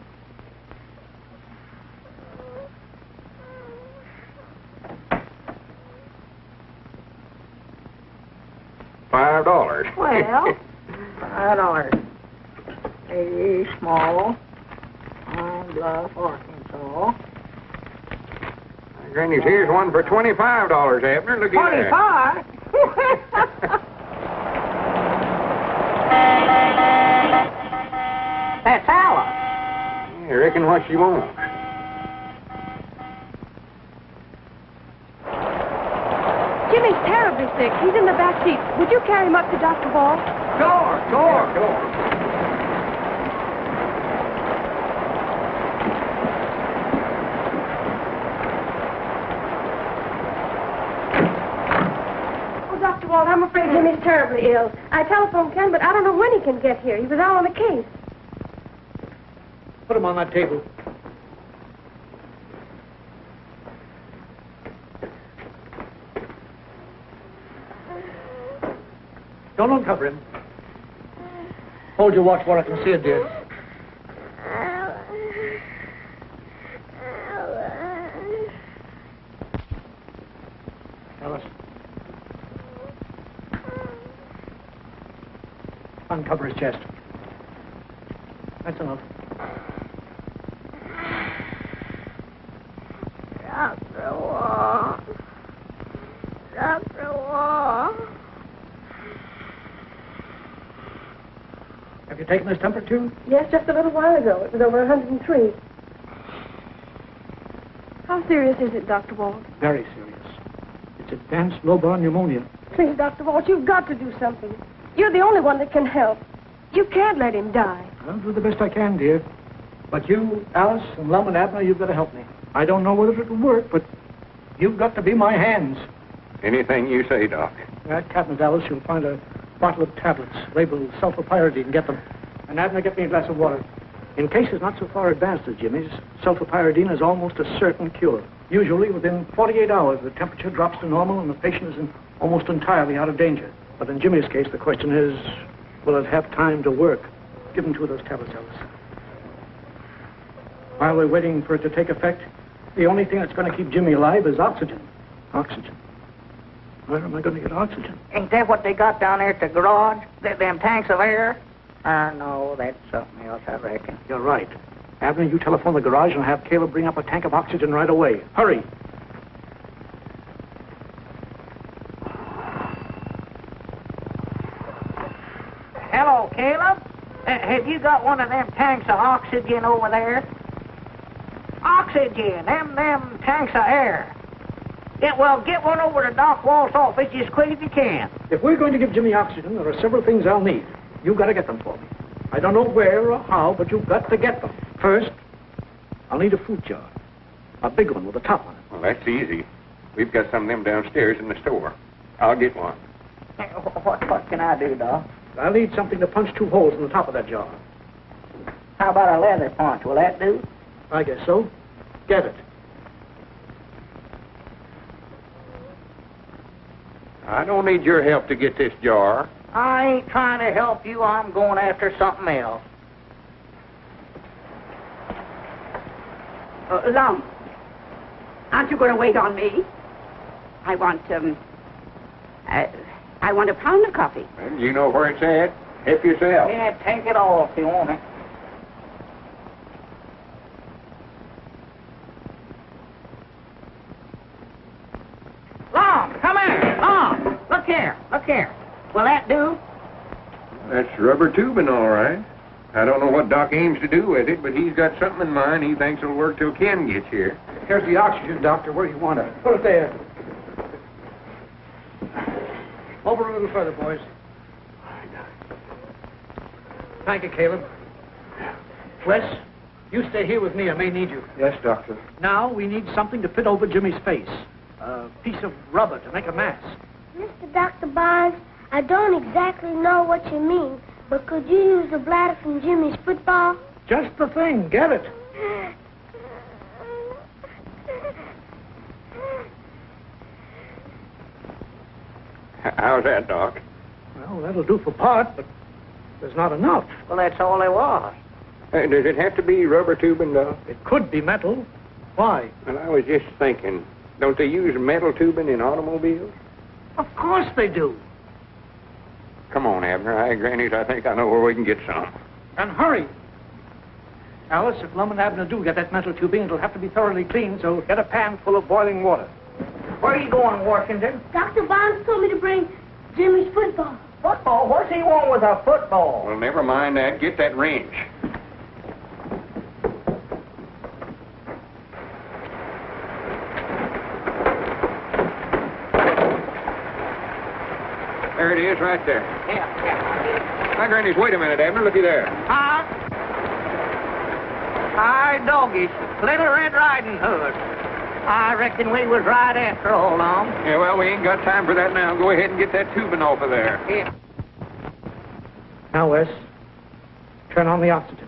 $5. Well, $5. A small, Pine Bluff, Arkansas. Granny's here's one for $25, Abner. Look at that. 25? That's Alice. I reckon what she wants. Jimmy's terribly sick. He's in the back seat. Would you carry him up to Dr. Walt? Sure. Dr. Walt, I'm afraid Jimmy's terribly ill. I telephoned Ken, but I don't know when he can get here. He was out on a case. Put him on that table. Don't uncover him. Hold your watch where I can see it, dear. Uncover his chest. That's enough. Dr. Wall. Dr. Wall. Have you taken his temperature tube? Yes, just a little while ago. It was over 103. How serious is it, Dr. Walt? Very serious. It's advanced lobar pneumonia. Please, Dr. Walt, you've got to do something. You're the only one that can help. You can't let him die. I'll do the best I can, dear. But you, Alice, and Lum and Abner, you've got to help me. I don't know whether it'll work, but you've got to be my hands. Anything you say, Doc. At Captain's, Alice, you'll find a bottle of tablets labeled sulfapyridine. Get them. And Abner, get me a glass of water. In cases not so far advanced as Jimmy's, sulfapyridine is almost a certain cure. Usually, within 48 hours, the temperature drops to normal and the patient is almost entirely out of danger. But in Jimmy's case, the question is, will it have time to work? Give him 2 of those tablets, Alice. While we're waiting for it to take effect, the only thing that's going to keep Jimmy alive is oxygen. Oxygen. Where am I going to get oxygen? Ain't that what they got down there at the garage? Them tanks of air? No, that's something else, I reckon. You're right. Abner, you telephone the garage and have Caleb bring up a tank of oxygen right away. Hurry. Hello, Caleb. Have you got one of them tanks of oxygen over there? Oxygen, them tanks of air. Yeah, well, get one over to Doc Walt's office as quick as you can. If we're going to give Jimmy oxygen, there are several things I'll need. You've got to get them for me. I don't know where or how, but you've got to get them. First, I'll need a fruit jar. A big one with a top on it. Well, that's easy. We've got some of them downstairs in the store. I'll get one. What can I do, Doc? I'll need something to punch 2 holes in the top of that jar. How about a leather punch? Will that do? I guess so. Get it. I don't need your help to get this jar. I ain't trying to help you. I'm going after something else. Lum, aren't you going to wait on me? I want a pound of coffee. Well, you know where it's at. Help yourself. Yeah, take it all if you want it. Lum, come here. Lum, look here. Look here. Will that do? That's rubber tubing, all right. I don't know what Doc aims to do with it, but he's got something in mind he thinks will work till Ken gets here. Here's the oxygen, Doctor. Where do you want it? Put it there. Over a little further, boys. Thank you, Caleb. Wes, you stay here with me. I may need you. Yes, Doctor. Now, we need something to fit over Jimmy's face. A piece of rubber to make a mask. Mr. Dr. Barnes, I don't exactly know what you mean, but could you use the bladder from Jimmy's football? Just the thing. Get it. How's that, Doc? Well, that'll do for part, but there's not enough. Well, that's all there was. Does it have to be rubber tubing, Doc? It could be metal. Why? Well, I was just thinking, don't they use metal tubing in automobiles? Of course they do. Come on, Abner. Granny's, I think I know where we can get some. And hurry. Alice, if Lum and Abner do get that metal tubing, it'll have to be thoroughly cleaned, so get a pan full of boiling water. Where are you going, Washington? Dr. Barnes told me to bring Jimmy's football. Football? What's he want with a football? Well, never mind that. Get that wrench. There it is, right there. Yeah. My granny's, wait a minute, Abner. Looky there. Huh? Hi, doggies. Little Red Riding Hood. I reckon we was right after all, Lum. Yeah, well, we ain't got time for that now. Go ahead and get that tubing off of there. Yeah. Now, Wes, turn on the oxygen.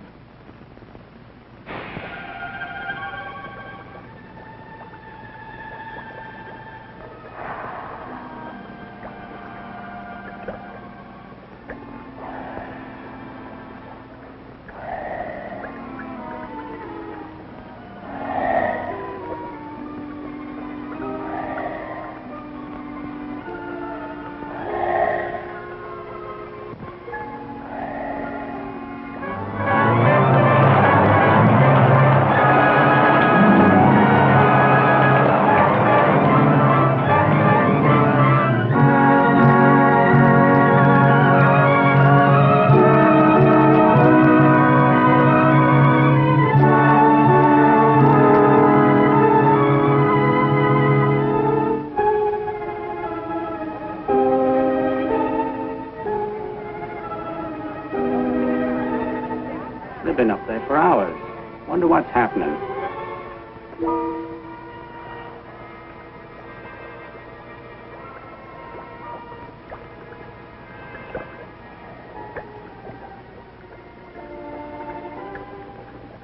been up there for hours. Wonder what's happening.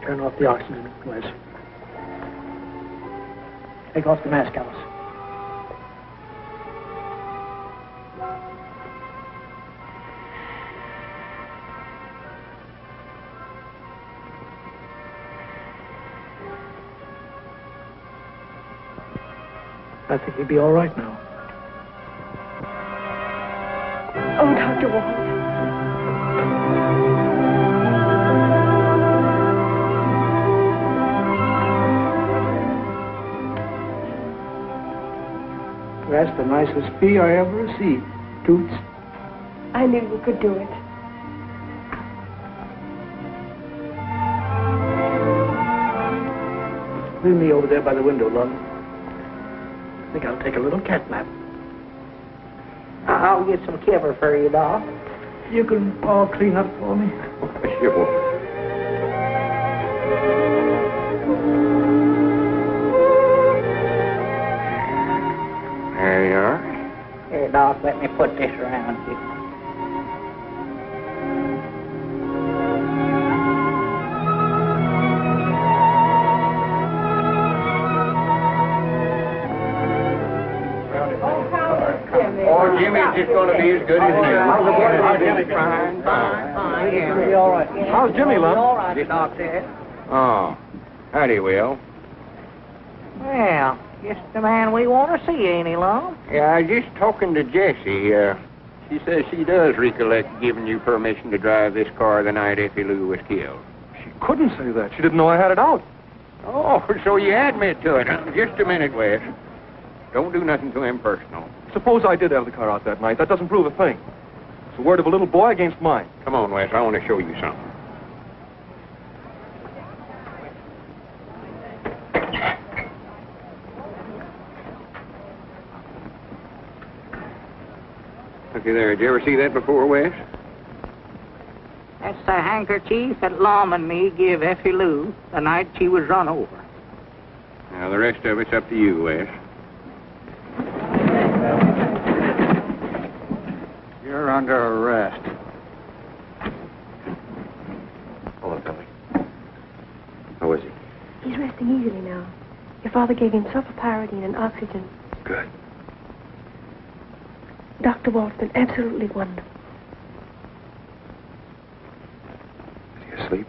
Turn off the oxygen, Wes. Take off the mask, Alice. I think he'd be all right now. Oh, Dr. Walt. That's the nicest fee I ever received, Toots. I knew you could do it. Leave me over there by the window, Lum. I think I'll take a little cat nap. I'll get some kibber for you, Doc. You can all clean up for me? Sure. There you are. Here, Doc, let me put this around you. Oh, Jimmy's just going to be as good as new. How's Jimmy? Fine. He'll be all right. How's Jimmy, Lum? All right, Doc said. Oh, howdy, Will. Well, just the man we want to see, ain't he, Lum? Yeah, I was just talking to Jessie. She says she does recollect giving you permission to drive this car the night Effie Lou was killed. She couldn't say that. She didn't know I had it out. Oh, so you admit to it, huh? Just a minute, Wes. Don't do nothing too impersonal. Suppose I did have the car out that night. That doesn't prove a thing. It's the word of a little boy against mine. Come on, Wes. I want to show you something. Looky there. Did you ever see that before, Wes? That's the handkerchief that Lum and me give Effie Lou the night she was run over. Now, the rest of it's up to you, Wes. You're under arrest. Hold on, Billy. How is he? He's resting easily now. Your father gave him sulfapyridine and oxygen. Good. Dr. Walt's been absolutely wonderful. Is he asleep?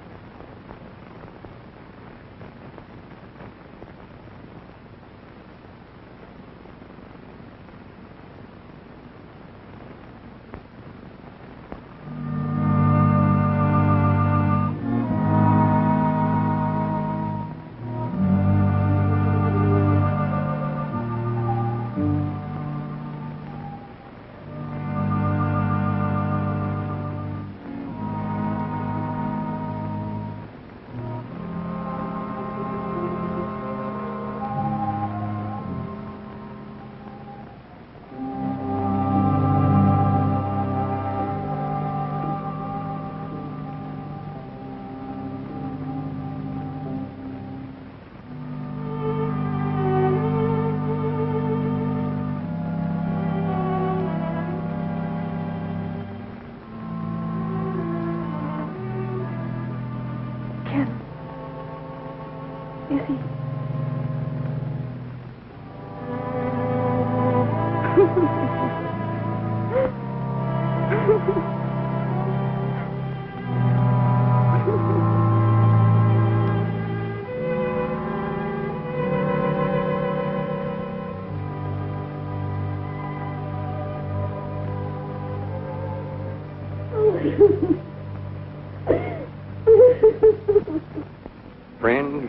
Friends,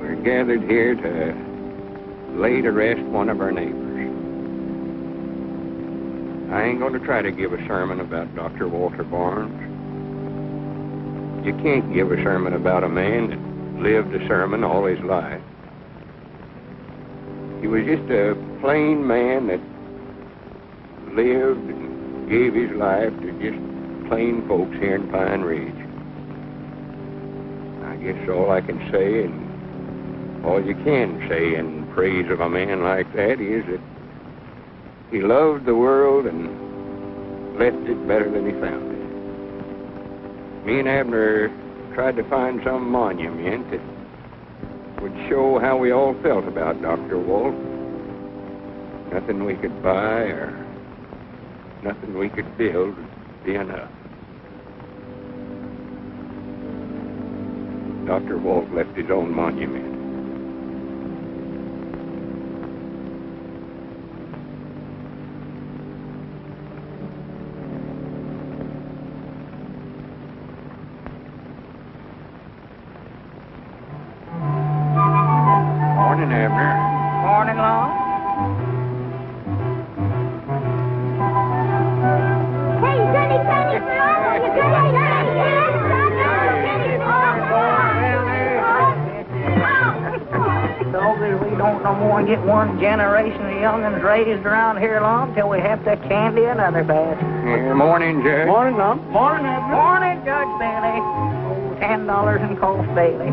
we're gathered here to lay to rest one of our neighbors. I ain't going to try to give a sermon about Dr. Walter Barnes. You can't give a sermon about a man that lived a sermon all his life. He was just a plain man that lived and gave his life to just plain folks here in Pine Ridge. guess all I can say, and all you can say in praise of a man like that, is that he loved the world and left it better than he found it. Me and Abner tried to find some monument that would show how we all felt about Dr. Walt. Nothing we could buy or nothing we could build would be enough. Dr. Walt left his own monument. Morning, Abner. Morning, Long. Hey, Sonny, Sonny, you We don't no more get one generation of young'uns raised around here long till we have to candy another batch. Yeah, morning, Judge. Morning, Lum. Morning, Abner. Morning, Judge Bailey. Oh, $10 in cost daily.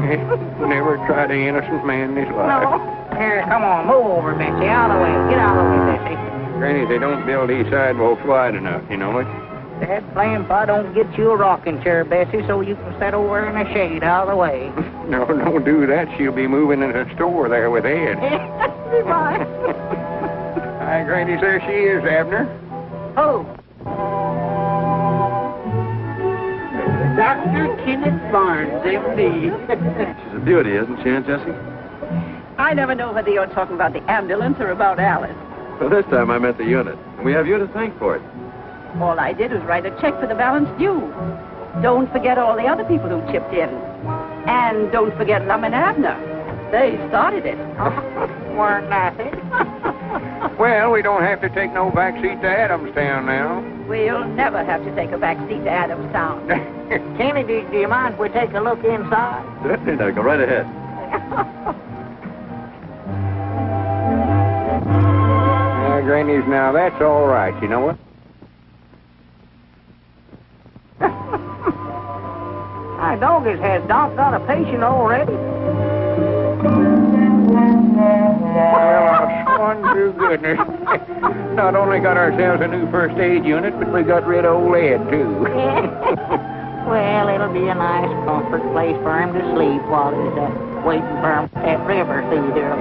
Never tried an innocent man in his life. No. Here, come on, move over, Betsy. Out of the way. Get out of the way, Betsy. Granny, they don't build these sidewalks wide enough, you know it? That blame if I don't get you a rocking chair, Bessie, so you can sit over in the shade out of the way. No, don't do that. She'll be moving in the store there with Ed. Goodbye. Hi, Granny, there she is, Abner. Oh. Dr. Kenneth Barnes, M.D. She's a beauty, isn't she, Aunt Jessie? I never know whether you're talking about the ambulance or about Alice. Well, this time I meant the unit. And we have you to thank for it. All I did was write a check for the balance due. Don't forget all the other people who chipped in. And don't forget Lum and Abner. They started it. Weren't nothing. Well, we don't have to take no backseat to Adamstown now. We'll never have to take a back seat to Adamstown. Kenny, do you mind if we take a look inside? Certainly, now go right ahead. Granny's now, that's all right, you know what? My dog has Doc got a patient already. Well, I sworn to goodness. Not only got ourselves a new first aid unit, but we got rid of old Ed, too. Well, it'll be a nice comfort place for him to sleep while he's waiting for him at river through there.